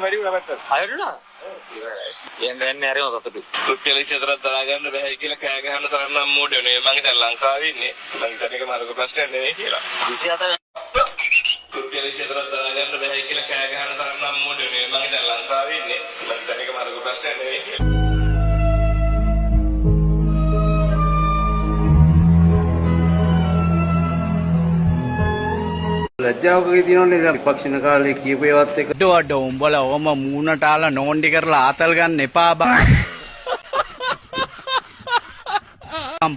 වැඩි වුණා පැත්තට. අයරුණා? එන්නේ හරි මොකටද? රුපියල් 24ක් දරා ගන්න බැහැ කියලා කෑ ගහන තරම් නම් මෝඩ නේ. මං හිතන්නේ ලංකාවේ ඉන්නේ. මං හිතන්නේ ඒක මාර්ග ප්‍රශ්නයක් නෙවෙයි කියලා. 24 රුපියල් 24ක් දරා ගන්න බැහැ කියලා කෑ ගහන තරම් නම් මෝඩ නේ. මං හිතන්නේ ලංකාවේ ඉන්නේ. මං හිතන්නේ ඒක මාර්ග ප්‍රශ්නයක් නෙවෙයි කියලා. ලැජ්ජාවකගේ තියෙනවනේ දැන් විපක්ෂණ කාලේ කියපු ඒවත් එක ඩොඩ උඹලා ඔම මූණට ආලා නෝන්ඩි කරලා ආතල් ගන්න එපා බං.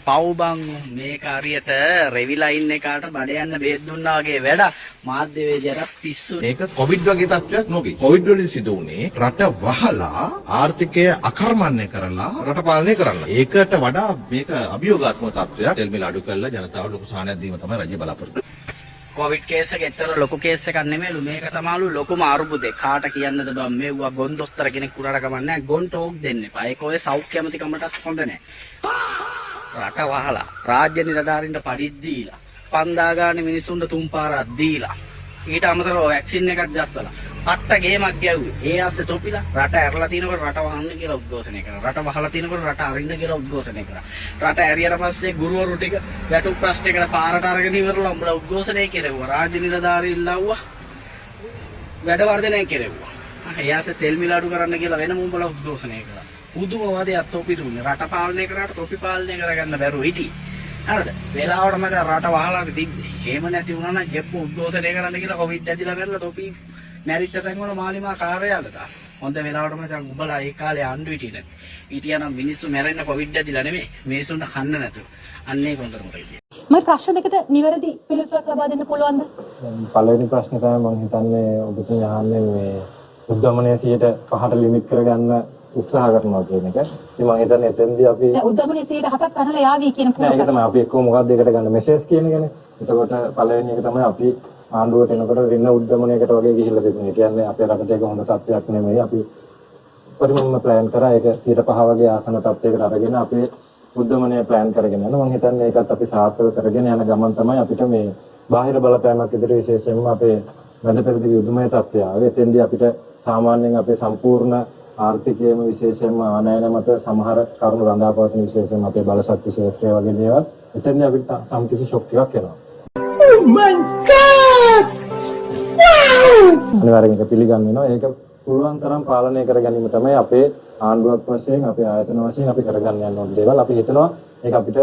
පව් බං මේක හරියට රෙවිලා ඉන්න එකාට බඩ යන්න බෙහෙත් දුන්නා වගේ වැඩ මාධ්‍යවේදයට පිස්සු. ඒක කොවිඩ් වගේ තත්ත්වයක් නොවේ. කොවිඩ් වලින් සිදු වුණේ රට වහලා ආර්ථිකය අකර්මණ්‍ය කරලා රට පාලනය කරන්න. ඒකට වඩා මේක අභියෝගාත්මක තත්ත්වයක්. තෙල් මිල අඩු කරලා ජනතාවට ලොකු සහනයක් දීම තමයි රජය බලාපොරොත්තු වෙන්නේ. කොවිඩ් කේස් එක ඇත්තට ලොකු කේස් එකක් නෙමෙයිලු මේක තමයිලු ලොකුම අරුබුදේ. කාට කියන්නද බං මේවා ගොන්දොස්තර කෙනෙක් කුරාට කමන්නේ ගොන් ටෝක් දෙන්න එපා. ඒක ඔය සෞඛ්‍ය ඇමතිකමටත් හොඳ නැහැ. රට වහලා රාජ්‍ය නිලධාරීන්ට පඩිත් දීලා 5000 ගානේ මිනිස්සුන්ට 3 පාරක් දීලා ඊට අමතරව වැක්සින් එකක් ජස්සලා පට්ට ගේමක් ගැව්වේ. ඒ ආස්සේ තොපිලා රට ඇරලා තිනකොට රට වහන්න කියලා උද්ඝෝෂණය කරා. රට වහලා තිනකොට රට අරින්න කියලා උද්ඝෝෂණය කරා. රට ඇරියට පස්සේ ගුරුවරු ටික ගැටු ප්‍රශ්නයකට පාරට අරගෙන ඉවරලා උඹලා උද්ඝෝෂණය කෙරෙව්වා. රාජ්‍ය නිලධාරීන් ලව්වා. වැඩ වර්ධනය කෙරෙව්වා. ඒ ආස්සේ තෙල් මිල අඩු කරන්න කියලා වෙනම උඹලා උද්ඝෝෂණය කරා. පුදුම වාදයක් තොපි දුන්නේ. රට පාලනය කරාට තොපි පාලනය කරගන්න බැරුව හිටියේ. හරිද? වෙලාවට මට රට වහලා තිබ්බේ. එහෙම නැති වුණා නම් ජෙප්පු උද්ඝෝෂණය කරන්න කියලා කොවිඩ් ඇදිලා මැරලා තොපි මැරිච්ච තැන් වල මාලිමා කාර්යාලයට තා. හොඳ වෙලාවට මචං උඹලා ඒ කාලේ ආණ්ඩු හිටියේ නැති. හිටියානම් මිනිස්සු මැරෙන්න කොවිඩ් ඇදිලා නෙමෙයි. මිනිස්සුන්ට කන්න නැතුව. අන්න ඒක හොඳට මතක තියාගන්න. මම ප්‍රශ්න දෙකට නිවැරදි පිළිතුරක් ලබා දෙන්න පුළුවන්ද? පළවෙනි ප්‍රශ්නේ තමයි මම හිතන්නේ ඔබතුමී අහන්නේ මේ උද්දමනය 100ට ලිමිට් කරගන්න උත්සාහ කරනවා කියන එක. ඉතින් මම හිතන්නේ එතෙන්දී අපි උද්දමනය 107ක් පැනලා යාවි කියන නෑ ඒක තමයි අපි එක්කම මොකක්ද ඒකට ගන්න මෙසේජ් කියන එකනේ. එතකොට පළවෙනි එක තමයි අපි ආණ්ඩුවට එනකොට රින්න උද්දමනයකට වගේ ගිහිල්ලා තිබුණේ. ඒ කියන්නේ අපේ රටට ඒක හොඳ තත්ත්වයක් නෙමෙයි. අපි පරිමම ප්ලෑන් කරා ඒක 105 වගේ ආසන තත්ත්වයකට අරගෙන අපේ උද්දමනය ප්ලෑන් කරගෙන යනවා. මම හිතන්නේ ඒකත් අපි සාර්ථක කරගෙන යන ගමන් තමයි අපිට මේ බාහිර බලපෑමක් ඉදිරි විශේෂයෙන්ම අපේ වැඩ පෙරදිග යුදමය තත්ත්වය ආවේ. එතෙන්දී අපිට සාමාන්‍යයෙන් අපේ සම්පූර්ණ ආර්ථිකයේම විශේෂයෙන්ම ආනයන මත සමහර කරුණු රඳාපවතින විශේෂයෙන්ම අපේ බලශක්ති ක්ෂේත්‍රය වගේ දේවල් එතෙන්දී අපිට සම්කිසි ෂොක් එකක් එනවා. Oh my god! Wow! අනිවාර්යෙන් ඒක පිළිගන්න වෙනවා. ඒක පුළුවන් තරම් පාලනය කර ගැනීම තමයි අපේ ආණ්ඩුවක් වශයෙන් අපේ ආයතන වශයෙන් අපි කරගන්න යන දේවල්. අපි හිතනවා ඒක අපිට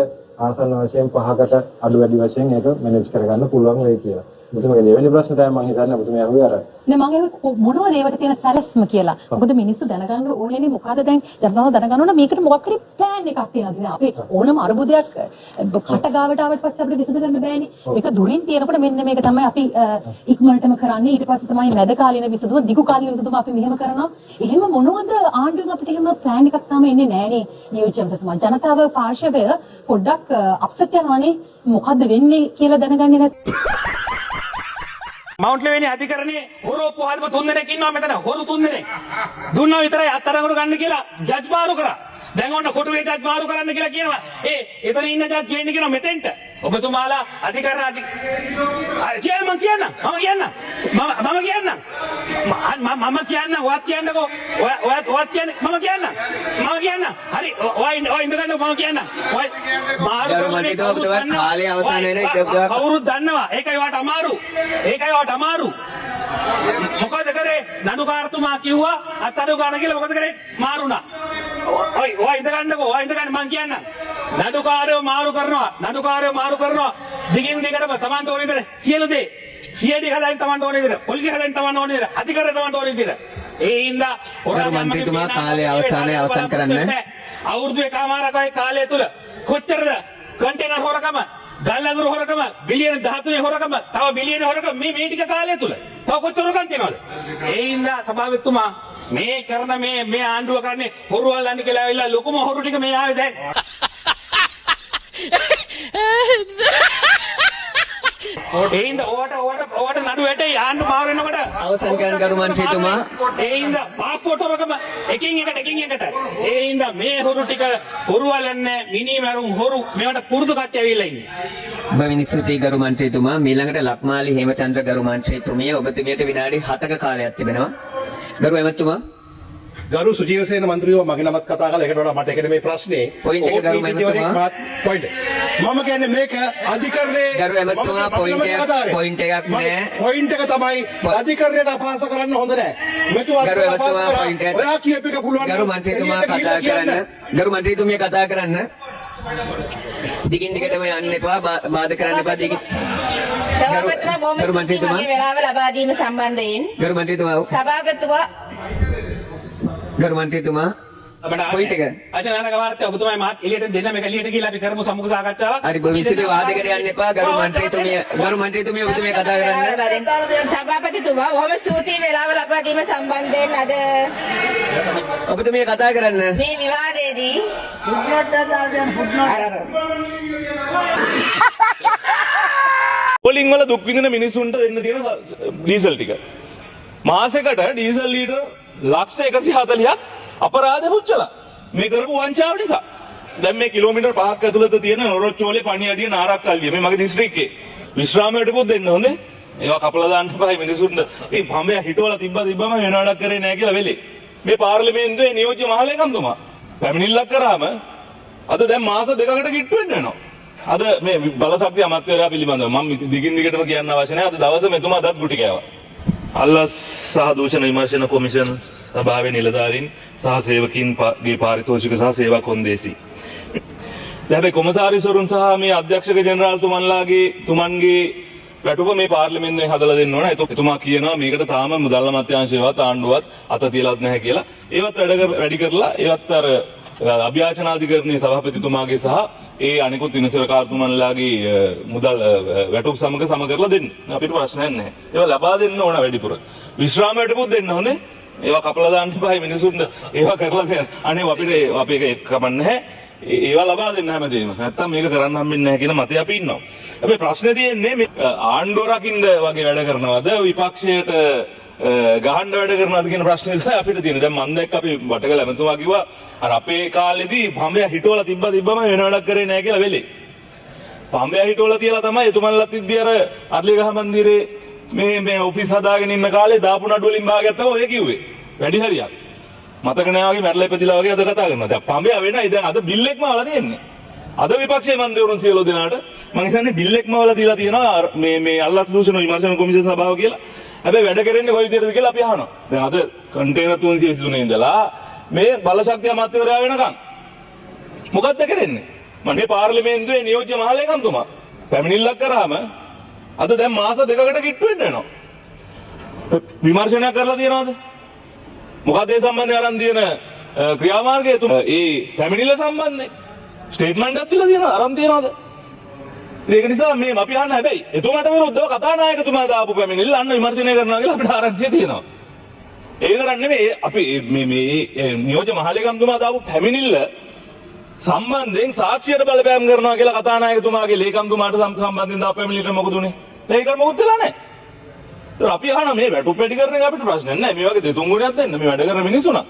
ආසන්න වශයෙන් 5කට අඩු වැඩි වශයෙන් ඒක මැනේජ් කරගන්න පුළුවන් වෙයි කියලා. මුතුමගේ දෙවෙනි ප්‍රශ්න තමයි මම හිතන්නේ මුතුම ඇහුවේ අර. නෑ මම මොනවද ඒවට තියෙන සැලැස්ම කියලා. මොකද මිනිස්සු දැනගන්න ඕනේනේ මොකද දැන් ජනතාව දැනගන්න ඕන මේකට මොකක් හරි ප්ලෑන් එකක් තියෙනවා. අපි ඕනම අරුබුදයක් කටගාවට ආවට පස්සේ අපිට විසඳ ගන්න බෑනේ. මේක දුරින් තියෙනකොට මෙන්න මේක තමයි අපි ඉක්මනටම කරන්නේ. ඊට පස්සේ තමයි මැද කාලීන විසඳුම දිගු කාලීන විසඳුම අපි මෙහෙම කරනවා. එහෙම මොනවද ආණ්ඩුවෙන් අපිට එහෙම ප්ලෑන් එකක් තාම එන්නේ නෑනේ නියෝජ්‍යවතුමා. ජනතාව පාර්ශවය පොඩ්ඩක් අප්සෙට් යනවානේ. මොකද්ද වෙන්නේ කියලා දැනගන්නේ නැත්නම් මවුන්ට් ලෙවෙනි අධිකරණයේ හොරු ඔප්පුවාදම 3 දෙනෙක් ඉන්නවා මෙතන හොරු 3 දෙනෙක් දුන්නා විතරයි අත්අඩංගුවට ගන්න කියලා ජජ් මාරු කරා. දැන් ඔන්න කොටුවේ ජජ් මාරු කරන්න කියලා කියනවා. එතන ඉන්න ජජ් ගේන්න කියනවා මෙතෙන්ට. ඔබතුමාලා අධිකරණ කියන්න මම කියන්නම්. ඔයත් කියන්න. ඔයත් කියන්නකෝ. ඔයත් කියන්නේ මම කියන්නම්. හරි ඔය ඉඳ ගන්නකො මම කියන්නම්. ඔය මාරු කාලේ අවසන් වෙන එක කවුරුත් දන්නවා. ඒකයි වට අමාරු. මොකද කරේ නඩුකාරතුමා කිව්වා අත්අඩංගුව ගන්න කියලා මොකද කරේ මාරුණා. ඔය ඉඳ ගන්නකෝ. මම කියන්නම්. නඩුකාරයෝ මාරු කරනවා. දිගින් දිගටම තමන්ට ඕනේ විදිහට සියලු දේ සියඩි හදන්න තමන්ට ඕනේ විදිහට පොලිසිය හදන්න තමන්ට ඕනේ විදිහට අධිකරණය තමන්ට ඕනේ විදිහට ඒ හින්දා මන්ත්‍රීතුමා කාලේ අවසන් කරන්න අවුරුදු එකමාරකයි කාලය තුල කොච්චරද කන්ටේනර් හොරකම ගල් අඟුරු හොරකම බිලියන 13 හොරකම තව බිලියන හොරකම මේ ටික කාලය තුල තව කොච්චර හොරකම් තියනවද ඒ හින්දා සභාපතිතුමා මේ කරන මේ ආණ්ඩුව කරන්නේ හොරු අල්ලන්න කියලා ඇවිල්ලා ලොකුම හොරු ටික මේ ආවේ දැන් ඒ හින්දා ඕවට නඩු වැටේ ආණ්ඩු මාරු වෙනකොට අවසන් කරන ගරු මන්ත්‍රීතුමා ඒ හින්දා පාස්පෝර්ට් හොරකම එකින් එකට ඒ හින්දා මේ හොරු ටික හොරු අල්ලන්නේ මිනි මරුන් හොරු මේවට පුරුදු කට්ටිය ඇවිල්ලා ඉන්නේ. ඔබ මිනිස්සුති ගරු මන්ත්‍රීතුමා ඊළඟට ලක්මාලි හේමචන්ද්‍ර ගරු මන්ත්‍රීතුමිය ඔබතුමියට විනාඩි 7ක කාලයක් තිබෙනවා. ගරු ඇමතුමා ගරු සුජීවසේන මන්ත්‍රීව මගේ නමත් කතා කරලා ඒකට වඩා මට ඒකට මේ ප්‍රශ්නේ Point එක ගරු මැතිතුමා. පොයින්ට් මම කියන්නේ මේක අධිකරණයේ ගරු ඇමතුමා point එකක් නෑ. පොයින්ට් එක තමයි අධිකරණයට අපහාස කරන්න හොඳ නෑ මෙතුමා ගරු ඇමතුමා point එක ඔයා කියප එක පුළුවන් ගරු මන්ත්‍රීතුමා කතා කරන්න. ගරු මන්ත්‍රීතුමිය කතා කරන්න. දිගින් දිගටම යන්න එපා. බාධා කරන්න එපා. දිගින් සභාපතිතුමා බොහොම ගරු ස්තුතියි මන්ත්‍රීතුමා. මගේ වෙලාව ලබා දීම සම්බන්ධයෙන්. ගරු මන්ත්‍රීතුමා සභාපතිතුමා ගරු මන්ත්‍රීතුමා point එක. අචනානක වාර්තාව ඔබතුමායි මාත් එළියට දෙන්න මේක එළියට ගිහලා අපි කරමු සම්මුඛ සාකච්ඡාවක්. හරි භවිෂ්‍යයේ වාදයකට යන්න එපා. ගරු මන්ත්‍රීතුමිය ඔබතුමිය කතා කරන්න. සභාපතිතුමා බොහොම ස්තුතියි වෙලාව ලබා දීම සම්බන්ධයෙන් අද ඔබතුමිය කතා කරන්න. මේ විවාදයේදී පොලිං වල දුක් විඳින මිනිසුන්ට දෙන්න තියෙන ඩීසල් ටික. මාසෙකට ඩීසල් ලීටර් ලක්ෂ 140ක් අපරාධ පුච්චලා. මේ කරපු වංචාව නිසා. දැන් මේ කිලෝමීටර් 5ක් ඇතුළත තියෙන නොරොච්චෝලේ පණියඩිය නාරක්කල්ලිය මේ මගේ දිස්ත්‍රික්කේ. විශ්‍රාමයට පොත් දෙන්න හොඳේ. ඒවා කපලා දාන්න එපායි මිනිසුන්ට. ඒ පඹය හිටවල තිබ්බම වෙන වැඩක් කරේ නැහැ කියලා වෙලේ. මේ පාර්ලිමේන්තුවේ නියෝජ්‍ය මහලේකම්තුමා පැමිණිල්ලක් කරාම අද දැන් මාස දෙකකට කිට්ටු වෙන්න වෙනවා. අද මේ බලශක්ති අමාත්‍යවරයා පිළිබඳව මම දිගින් දිගටම කියන්න අවශ්‍ය නැහැ. අද දවසේ මෙතුමා දත් ගුටි කෑවා. අල්ලස් සහ දූෂණ විමර්ශන කොමිෂන් සභාවේ නිලධාරීන් සහ සේවකීන්ගේ පාරිතෝෂික සහ සේවා කොන්දේසි. දැන් කොමසාරිස්වරුන් සහ මේ අධ්‍යක්ෂක ජෙනරාල්තුමන්ලාගේ තුමන්ගේ වැටුප මේ පාර්ලිමේන්තුවේ හදලා දෙන්න ඕන. එතුමා කියනවා මේකට තාම මුදල් අමාත්‍යාංශයවත් ආණ්ඩුවත් අත තියලත් නැහැ කියලා. ඒවත් වැඩි කරලා ඒවත් අර අභ්‍යාචනාධිකරණයේ සභාපතිතුමාගේ සහ ඒ අනිකුත් විනිසුරකාරතුමන්ලාගේ මුදල් වැටුප් සමග සම කරලා දෙන්න. අපිට ප්‍රශ්නයක් නැහැ. ඒවා ලබා දෙන්න ඕන වැඩිපුර. විශ්‍රාමයට පුත් දෙන්න හොඳේ. ඒවා කපලා දාන්න එපා මිනිසුන්ට. ඒවා කරලා දෙන්න. අනේ අපිට ඒක කමන්නේ නැහැ. ඒවා ලබා දෙන්න හැමදේම. නැත්තම් මේක කරන්න හම්බෙන්නේ නැහැ කියන මතය අපි ඉන්නවා. හැබැයි ප්‍රශ්නේ තියෙන්නේ මේ ආණ්ඩුව රකින්න වගේ වැඩ කරනවද විපක්ෂයට ගහන්න වැඩ කරනවාද කියන ප්‍රශ්නේ තමයි අපිට තියෙන්නේ. දැන් මම දැක්ක අපි වටකල ඇමතුමා කිව්වා අර අපේ කාලෙදී පඹය හිටවලා තිබ්බම වෙන වැඩක් කරේ නැහැ කියලා වෙලේ. පඹය හිටවලා තියලා තමයි එතුමන්ලත් ඉද්දී අර අර්ලිගහ මන්දිරේ මේ ඔෆිස් හදාගෙන ඉන්න කාලේ දාපු නඩු වලින් භාගයක් තමයි ඔය කිව්වේ. වැඩි හරියක්. මතක නැහැ වගේ මැරලා ඉපදිලා වගේ අද කතා කරනවා. දැන් පඹය වෙනයි දැන් අද බිල් එකම වල තියෙන්නේ. අද විපක්ෂයේ මන්ත්‍රීවරුන් සියලු දෙනාට මම හිතන්නේ බිල් එකම වල දීලා තියෙනවා මේ අල්ලස් දූෂණ විමර්ශන කොමිෂන් සභාව කියලා. හැබැයි වැඩ කරන්නේ කොයි විදිහටද කියලා අපි අහනවා. දැන් අද කන්ටේනර් 323 ඉඳලා මේ බලශක්ති අමාත්‍යවරයා වෙනකන් මොකද්ද කරන්නේ? මම මේ පාර්ලිමේන්තුවේ නියෝජ්‍ය මහලේකම්තුමා පැමිණිල්ලක් කරාම අද දැන් මාස දෙකකට කිට්ටු වෙන්න වෙනවා. විමර්ශනයක් කරලා තියනවද? මොකද ඒ සම්බන්ධයෙන් අරන් තියෙන ක්‍රියාමාර්ගය ඒ පැමිණිල්ල සම්බන්ධයෙන් ස්ටේට්මන්ට් එකක් දීලා තියෙනවද? අරන් තියනවද? ඒක නිසා මේ අපි අහන්න හැබැයි එතුමාට විරුද්ධව කතානායකතුමා දාපු පැමිණිල්ල අන්න විමර්ශනය කරනවා කියලා අපිට ආරංචිය තියෙනවා. ඒක කරන්නේ නෙමෙයි අපි මේ නියෝජ්‍ය මහලේකම්තුමා දාපු පැමිණිල්ල සම්බන්ධයෙන් සාක්ෂියට බලපෑම් කරනවා කියලා කතානායකතුමාගේ ලේකම්තුමාට සම්බන්ධයෙන් දාපු පැමිණිල්ලට මොකද උනේ? ඒක මොකුත් වෙලා නැහැ. ඒක අපි අහන මේ වැටුප් වැඩි කරන එක අපිට ප්‍රශ්නයක් නැහැ. මේ වගේ දෙතුන් ගුණයක් දෙන්න මේ වැඩ කරන මිනිස්සුනා.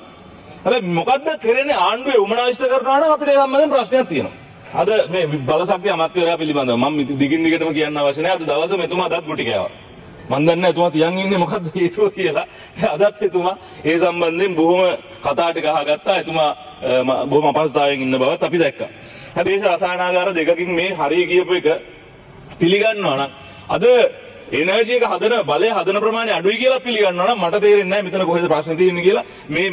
හැබැයි මොකද්ද කරන්නේ ආණ්ඩුවේ උමනා විශ්ත කරනවා නම් අපිට ඒ සම්බන්ධයෙන් ප්‍රශ්නයක් තියෙනවා. අද මේ බලශක්ති අමාත්‍යවරයා පිළිබඳව මම දිගින් දිගටම කියන්න අවශ්‍ය නැහැ. අද දවසේ මෙතුමා දත් ගුටි කෑවා. මම දන්නේ නැහැ එතුමා තියන් ඉන්නේ මොකද්ද හේතුව කියලා. අදත් එතුමා ඒ සම්බන්ධයෙන් බොහොම කතා ටික අහගත්තා. එතුමා බොහොම අපහසුතාවයෙන් ඉන්න බවත් අපි දැක්කා. හැබැයි දේශ රසායනාගාර දෙකකින් මේ හරිය කියපු එක පිළිගන්නවා නම් අද එනර්ජි එක හදන බලය හදන ප්‍රමාණය අඩුයි කියලා පිළිගන්නවා නම් මට තේරෙන්නේ නැහැ මෙතන කොහෙද ප්‍රශ්නේ තියෙන්නේ කියලා.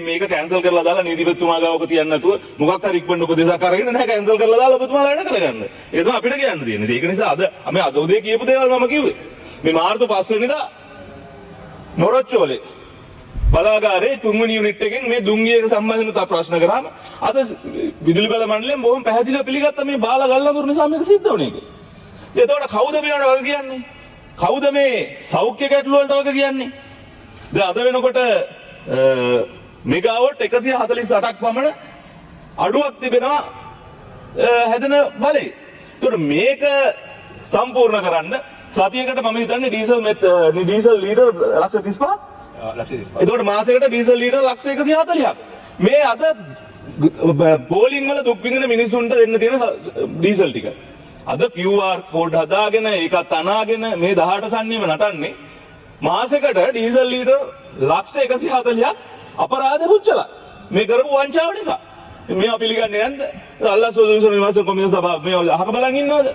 මේක කැන්සල් කරලා දාලා නීතිපතිතුමා ගාවක තියන්න නැතුව මොකක් හරි ඉක්මනට උපදේශයක් අරගෙන නැහැ කැන්සල් කරලා දාලා ඔබතුමාලා වැඩ කරගන්න. ඒක තමයි අපිට කියන්න තියෙන්නේ. ඒක නිසා අද උදේ කියපු දේවල් මම කිව්වේ. මේ මාර්තු 5 වෙනිදා නොරොච්චෝලේ බලාගාරේ 3 වෙනි යුනිට් එකෙන් මේ දුංගියක සම්බන්ධව ප්‍රශ්න කරාම අද විදුලි බල මණ්ඩලයෙන් බොහොම පැහැදිලිව පිළිගත්තා මේ බාල ගල්ලඳුර නිසා මේක සිද්ධ වුණේ කියලා. එතකොට කවුද මේවට වග කියන්නේ? කවුද මේ සෞඛ්‍ය ගැටලු වලට වග කියන්නේ? දැන් අද වෙනකොට මෙගාවොට් 148ක් පමණ අඩුවක් තිබෙනවා හැදෙන බලේ. ඒතකොට මේක සම්පූර්ණ කරන්න සතියකට මම හිතන්නේ ඩීසල් ලීටර් ලක්ෂ 35ක් එතකොට මාසයකට ඩීසල් ලීටර් ලක්ෂ 140ක් මේ අද පෝලිං වල දුක් විඳින මිනිසුන්ට දෙන්න තියෙන ඩීසල් ටික අද QR කෝඩ් හදාගෙන ඒකත් අනාගෙන මේ 18 සන්නියම නටන්නේ මාසෙකට ඩීසල් ලීටර් ලක්ෂ 140ක් අපරාධ පුච්චලා මේ කරපු වංචාව නිසා. මේවා පිළිගන්නේ නැද්ද? අල්ලා සොලියුෂන් විමර්ශන කොමිසම සභාව මේ අහක බලන් ඉන්නවද?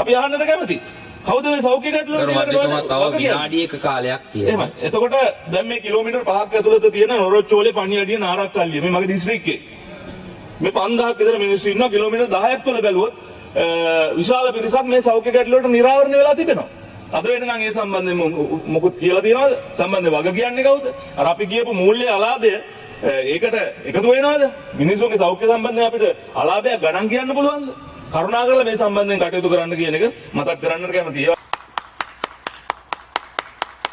අපි අහන්නට කැමතියි. කවුද මේ සෞඛ්‍ය ගැටලුව විනාඩියක කාලයක් එහෙමයි. එතකොට දැන් මේ කිලෝමීටර් 5ක් ඇතුළත තියෙන නොරොච්චෝලේ පණියඩිය නාරක්කල්ලිය මේ මගේ දිස්ත්‍රික්කේ මේ 5000ක් විතර මිනිස්සු ඉන්නවා. කිලෝමීටර් 10ක් තුළ බැලුවොත් විශාල පිරිසක් මේ සෞඛ්‍ය ගැටලුවට නිරාවරණය වෙලා තිබෙනවා. අද වෙනකන් ඒ සම්බන්ධයෙන් මොකුත් කියලා තියෙනවද? සම්බන්ධයෙන් වග කියන්නේ කවුද? අර අපි කියපු මූල්‍ය අලාභය ඒකට එකතු වෙනවද? මිනිස්සුන්ගේ සෞඛ්‍ය සම්බන්ධයෙන් අපිට අලාභයක් ගණන් කියන්න පුළුවන්ද? කරුණාකරලා මේ සම්බන්ධයෙන් කටයුතු කරන්න කියන එක මතක් කරන්නට කැමතියි.